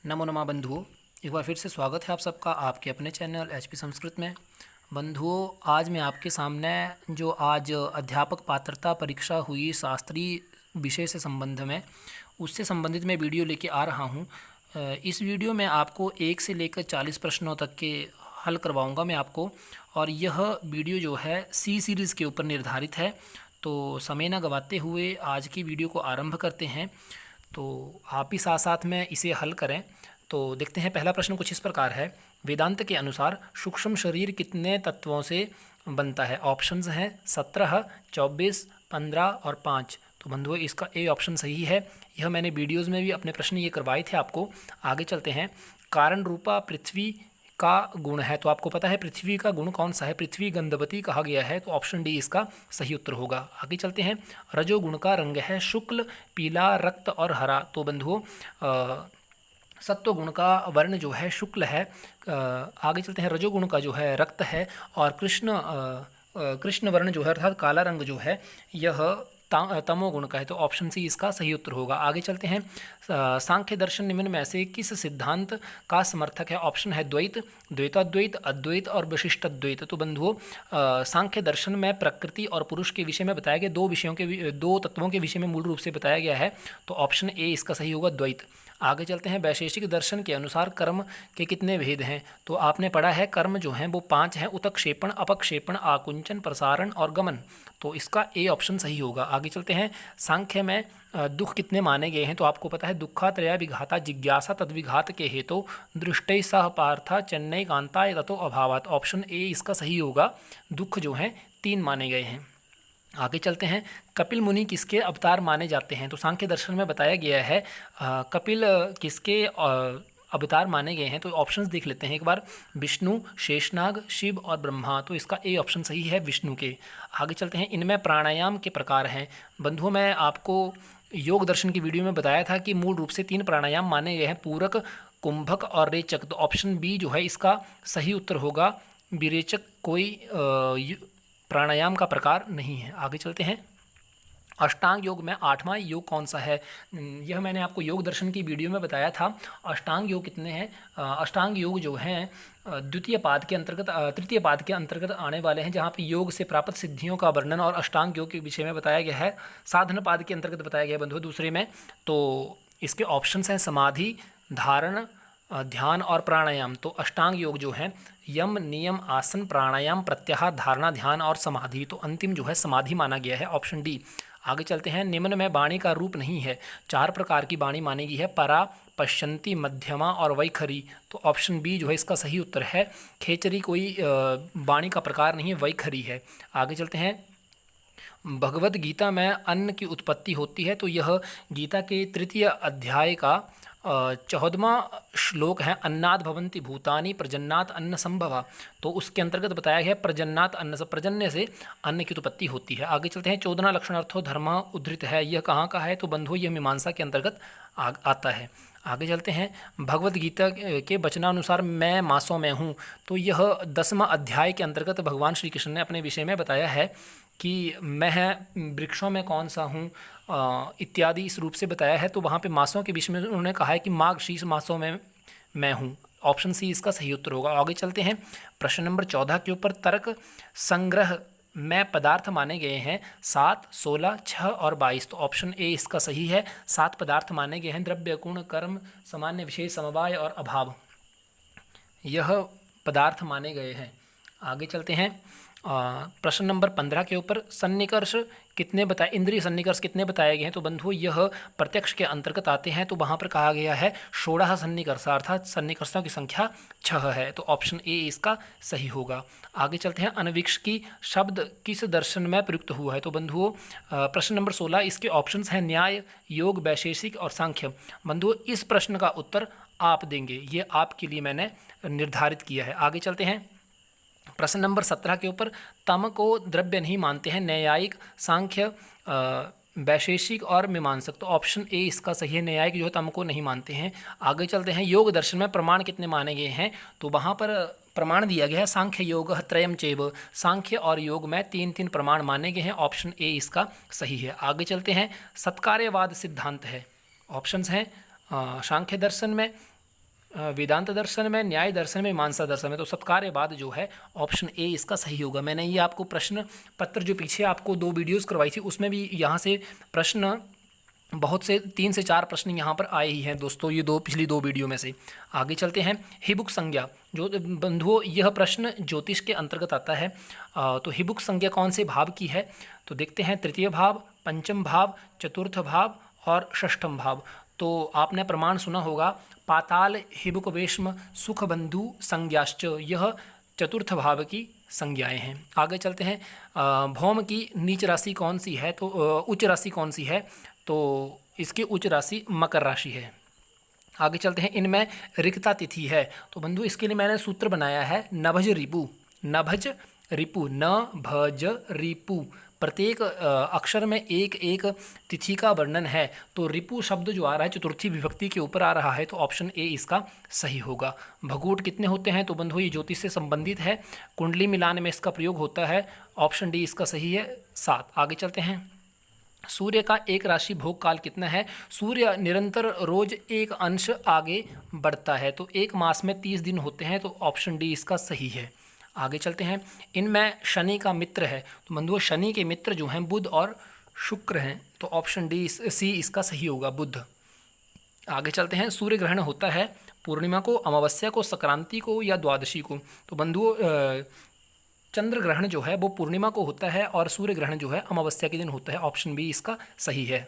नमो नमः बंधुओं, एक बार फिर से स्वागत है आप सबका आपके अपने चैनल एचपी संस्कृत में। बंधुओं, आज मैं आपके सामने जो आज अध्यापक पात्रता परीक्षा हुई शास्त्रीय विषय से संबंध में उससे संबंधित मैं वीडियो लेके आ रहा हूँ। इस वीडियो में आपको 1 से लेकर 40 प्रश्नों तक के हल करवाऊँगा मैं आपको, और यह वीडियो जो है सी सीरीज़ के ऊपर निर्धारित है। तो समय न गवाते हुए आज की वीडियो को आरंभ करते हैं। तो आप भी साथ साथ में इसे हल करें। तो देखते हैं, पहला प्रश्न कुछ इस प्रकार है। वेदांत के अनुसार सूक्ष्म शरीर कितने तत्वों से बनता है? ऑप्शंस हैं 17, 24, 15 और 5। तो बंधुओं, इसका ए ऑप्शन सही है। यह मैंने वीडियोज़ में भी अपने प्रश्न ये करवाए थे आपको। आगे चलते हैं। कारण रूपा पृथ्वी का गुण है, तो आपको पता है पृथ्वी का गुण कौन सा है? पृथ्वी गंधवती कहा गया है, तो ऑप्शन डी इसका सही उत्तर होगा। आगे चलते हैं। रजोगुण का रंग है शुक्ल, पीला, रक्त और हरा। तो बंधुओं, सत्व गुण का वर्ण जो है शुक्ल है। आगे चलते हैं। रजोगुण का जो है रक्त है, और कृष्ण वर्ण जो है अर्थात काला रंग जो है यह तमोगुण का है, तो ऑप्शन सी इसका सही उत्तर होगा। आगे चलते हैं। सांख्य दर्शन निम्न में से किस सिद्धांत का समर्थक है? ऑप्शन है द्वैत, द्वैताद्वैत, अद्वैत और विशिष्टाद्वैत। तो बंधुओं, सांख्य दर्शन में प्रकृति और पुरुष के विषय में बताया गया दो तत्वों के विषय में मूल रूप से बताया गया है, तो ऑप्शन ए इसका सही होगा, द्वैत। आगे चलते हैं। वैशेषिक दर्शन के अनुसार कर्म के कितने भेद हैं? तो आपने पढ़ा है कर्म जो हैं वो 5 हैं: उत्क्षेपण, अपक्षेपण, आकुंचन, प्रसारण और गमन। तो इसका ए ऑप्शन सही होगा। आगे चलते हैं। सांख्य में दुख कितने माने गए हैं? तो आपको पता है दुःखात्रया विघाता जिज्ञासा तद्विघात के हेतु दृष्टि सह पार्था चेन्नई कांताय ततो अभावात। ऑप्शन ए इसका सही होगा। दुख जो हैं 3 माने गए हैं। आगे चलते हैं। कपिल मुनि किसके अवतार माने जाते हैं? तो सांख्य दर्शन में बताया गया है कपिल किसके अवतार माने गए हैं, तो ऑप्शंस देख लेते हैं एक बार। विष्णु, शेषनाग, शिव और ब्रह्मा। तो इसका ए ऑप्शन सही है, विष्णु के। आगे चलते हैं। इनमें प्राणायाम के प्रकार हैं। बंधुओं, मैं आपको योग दर्शन की वीडियो में बताया था कि मूल रूप से 3 प्राणायाम माने गए हैं: पूरक, कुंभक और रेचक। तो ऑप्शन बी जो है इसका सही उत्तर होगा। विरेचक कोई प्राणायाम का प्रकार नहीं है। आगे चलते हैं। अष्टांग योग में 8वां योग कौन सा है? यह मैंने आपको योग दर्शन की वीडियो में बताया था। अष्टांग योग कितने हैं? अष्टांग योग जो हैं द्वितीय पाद के अंतर्गत तृतीय पाद के अंतर्गत आने वाले हैं, जहाँ पे योग से प्राप्त सिद्धियों का वर्णन और अष्टांग योग के विषय में बताया गया है। साधन पाद के अंतर्गत बताया गया है बंधुओं दूसरे में। तो इसके ऑप्शंस हैं समाधि, धारण, ध्यान और प्राणायाम। तो अष्टांग योग जो है यम, नियम, आसन, प्राणायाम, प्रत्याहार, धारणा, ध्यान और समाधि। तो अंतिम जो है समाधि माना गया है, ऑप्शन डी। आगे चलते हैं। निम्न में वाणी का रूप नहीं है। 4 प्रकार की वाणी मानी गई है: परा, पश्यंती, मध्यमा और वैखरी। तो ऑप्शन बी जो है इसका सही उत्तर है। खेचरी कोई वाणी का प्रकार नहीं है, वैखरी है। आगे चलते हैं। भगवद गीता में अन्न की उत्पत्ति होती है, तो यह गीता के 3 अध्याय का 14वां श्लोक है। अन्नाद भवन्ति भूतानि प्रजन्नात अन्न संभवा। तो उसके अंतर्गत बताया गया प्रजन्नात अन्न से, प्रजन्य से अन्न की उत्पत्ति होती है। आगे चलते हैं। 14 लक्षणार्थो धर्म उद्धृत है, यह कहाँ का है? तो बंधुओं, यह मीमांसा के अंतर्गत आता है। आगे चलते हैं। भगवद गीता के वचनानुसार मैं मासों में हूँ, तो यह 10वां अध्याय के अंतर्गत भगवान श्री कृष्ण ने अपने विषय में बताया है कि मैं वृक्षों में कौन सा हूँ इत्यादि इस रूप से बताया है। तो वहाँ पे मासों के विषय में उन्होंने कहा है कि माघ शीर्ष मासों में मैं हूँ। ऑप्शन सी इसका सही उत्तर होगा। आगे चलते हैं। प्रश्न नंबर 14 के ऊपर तर्क संग्रह में पदार्थ माने गए हैं 7, 16, 6 और 22। तो ऑप्शन ए इसका सही है। 7 पदार्थ माने गए हैं: द्रव्य, गुण, कर्म, सामान्य, विशेष, समवाय और अभाव। यह पदार्थ माने गए हैं। आगे चलते हैं। प्रश्न नंबर 15 के ऊपर सन्निकर्ष कितने बताए, इंद्रिय सन्निकर्ष कितने बताए गए हैं? तो बंधुओं, यह प्रत्यक्ष के अंतर्गत आते हैं, तो वहाँ पर कहा गया है 16 सन्निकर्ष, अर्थात सन्निकर्षों की संख्या 6 है। तो ऑप्शन ए इसका सही होगा। आगे चलते हैं। अनविक्षिकी शब्द किस दर्शन में प्रयुक्त हुआ है? तो बंधुओं, प्रश्न नंबर 16, इसके ऑप्शंस हैं न्याय, योग, वैशेषिक और सांख्य। बंधुओं, इस प्रश्न का उत्तर आप देंगे, ये आपके लिए मैंने निर्धारित किया है। आगे चलते हैं। प्रश्न नंबर 17 के ऊपर तम को द्रव्य नहीं मानते हैं न्यायिक, सांख्य, वैशेषिक और मीमांसक। तो ऑप्शन ए इसका सही है, न्यायिक जो है तम को नहीं मानते हैं। आगे चलते हैं। योग दर्शन में प्रमाण कितने माने गए हैं? तो वहाँ पर प्रमाण दिया गया है सांख्य योग त्रयम चैव। सांख्य और योग में 3 प्रमाण माने गए हैं। ऑप्शन ए इसका सही है। आगे चलते हैं। सत्कार्यवाद सिद्धांत है। ऑप्शंस हैं सांख्य दर्शन में वेदांत दर्शन में, न्याय दर्शन में, मीमांसा दर्शन में। तो सत्कार्यवाद जो है ऑप्शन ए इसका सही होगा। मैंने ये आपको प्रश्न पत्र जो पीछे आपको 2 वीडियोस करवाई थी उसमें भी यहाँ से प्रश्न बहुत से 3 से 4 प्रश्न यहाँ पर आए ही हैं दोस्तों, ये पिछली 2 वीडियो में से। आगे चलते हैं। हिबुक संज्ञा, जो बंधुओं यह प्रश्न ज्योतिष के अंतर्गत आता है। तो हिबुक संज्ञा कौन से भाव की है? तो देखते हैं, तृतीय भाव, पंचम भाव, चतुर्थ भाव और षष्ठम भाव। तो आपने प्रमाण सुना होगा, पाताल हिबुक वेश्म सुख बंधु संज्ञाश्च, यह चतुर्थ भाव की संज्ञाएं हैं। आगे चलते हैं। भौम की नीच राशि कौन सी है? तो उच्च राशि कौन सी है? तो इसकी उच्च राशि मकर राशि है। आगे चलते हैं। इनमें रिक्ता तिथि है। तो बंधु इसके लिए मैंने सूत्र बनाया है, नभज रिपु, नभज रिपु, न भज रिपु। प्रत्येक अक्षर में एक एक तिथि का वर्णन है। तो रिपु शब्द जो आ रहा है चतुर्थी विभक्ति के ऊपर आ रहा है, तो ऑप्शन ए इसका सही होगा। भगूट कितने होते हैं? तो बंधु ये ज्योतिष से संबंधित है, कुंडली मिलान में इसका प्रयोग होता है। ऑप्शन डी इसका सही है, 7। आगे चलते हैं। सूर्य का एक राशि भोग काल कितना है? सूर्य निरंतर रोज एक अंश आगे बढ़ता है, तो एक मास में 30 दिन होते हैं, तो ऑप्शन डी इसका सही है। आगे चलते हैं। इनमें शनि का मित्र है। तो बंधुओं शनि के मित्र जो हैं बुध और शुक्र हैं, तो ऑप्शन डी सी इसका सही होगा, बुध। आगे चलते हैं। सूर्य ग्रहण होता है पूर्णिमा को, अमावस्या को, संक्रांति को या द्वादशी को? तो बंधुओं चंद्र ग्रहण जो है वो पूर्णिमा को होता है और सूर्य ग्रहण जो है अमावस्या के दिन होता है। ऑप्शन बी इसका सही है।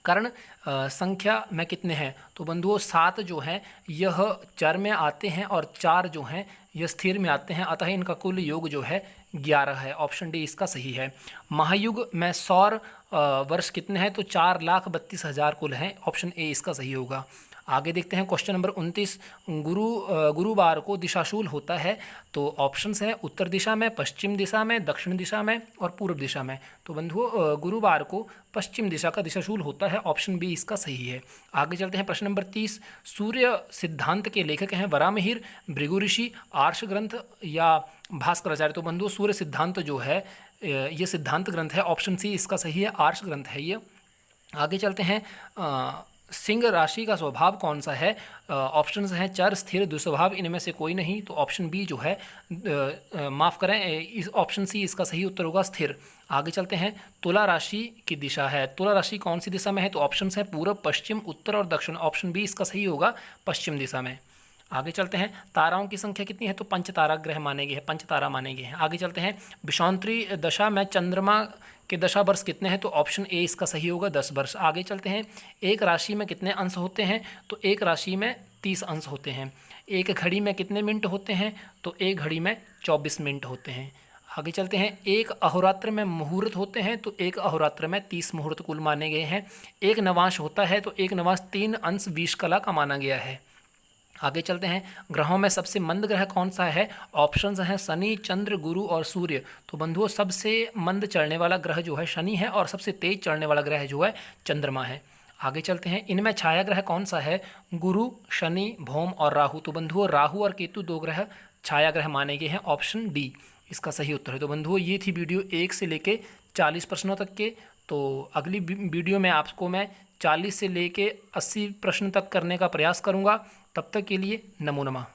कर्ण संख्या में कितने हैं? तो बंधुओं 7 जो हैं यह चर में आते हैं और 4 जो हैं यह स्थिर में आते हैं, अतः इनका कुल योग जो है 11 है। ऑप्शन डी इसका सही है। महायुग में सौर वर्ष कितने हैं? तो 4,32,000 कुल हैं। ऑप्शन ए इसका सही होगा। आगे देखते हैं। Question number 29। गुरुवार को दिशाशूल होता है, तो ऑप्शंस हैं उत्तर दिशा में, पश्चिम दिशा में, दक्षिण दिशा में और पूर्व दिशा में। तो बंधुओं गुरुवार को पश्चिम दिशा का दिशाशूल होता है। ऑप्शन बी इसका सही है। आगे चलते हैं। प्रश्न नंबर 30। सूर्य सिद्धांत के लेखक हैं वराहमिहिर, भृगु ऋषि, आर्ष ग्रंथ या भास्कराचार्य? तो बंधुओं सूर्य सिद्धांत जो है ये सिद्धांत ग्रंथ है। ऑप्शन सी इसका सही है, आर्ष ग्रंथ है ये। आगे चलते हैं। सिंह राशि का स्वभाव कौन सा है? ऑप्शंस हैं चर, स्थिर, दुस्वभाव, इनमें से कोई नहीं। तो ऑप्शन बी जो है माफ़ करें, इस ऑप्शन सी इसका सही उत्तर होगा, स्थिर। आगे चलते हैं। तुला राशि की दिशा है, तुला राशि कौन सी दिशा में है? तो ऑप्शंस हैं पूर्व, पश्चिम, उत्तर और दक्षिण। ऑप्शन बी इसका सही होगा, पश्चिम दिशा में। आगे चलते हैं। ताराओं की संख्या कितनी है? तो 5 तारा ग्रह माने गए हैं, 5 तारा माने गए हैं। आगे चलते हैं। विषांतरी दशा में चंद्रमा के दशा वर्ष कितने हैं? तो ऑप्शन ए इसका सही होगा, 10 वर्ष। आगे चलते हैं। एक राशि में कितने अंश होते हैं? तो एक राशि में 30 अंश होते हैं। एक घड़ी में कितने मिनट होते हैं? तो एक घड़ी में 24 मिनट होते हैं। आगे चलते हैं। एक अहोरात्र में मुहूर्त होते हैं, तो एक अहोरात्र में 30 मुहूर्त कुल माने गए हैं। एक नवांश होता है, तो एक नवांश 3 अंश 20 कला का माना गया है। आगे चलते हैं। ग्रहों में सबसे मंद ग्रह कौन सा है? ऑप्शंस हैं शनि, चंद्र, गुरु और सूर्य। तो बंधुओं सबसे मंद चलने वाला ग्रह जो है शनि है और सबसे तेज चलने वाला ग्रह जो है चंद्रमा है। आगे चलते हैं। इनमें छाया ग्रह कौन सा है? गुरु, शनि, भौम और राहु। तो बंधुओं राहु और केतु 2 ग्रह छाया ग्रह माने गए हैं। ऑप्शन डी इसका सही उत्तर है। तो बंधुओं ये थी वीडियो 1 से लेके 40 प्रश्नों तक के। तो अगली वीडियो में आपको मैं 40 से लेके 80 प्रश्न तक करने का प्रयास करूँगा। तब तक के लिए नमो नमः।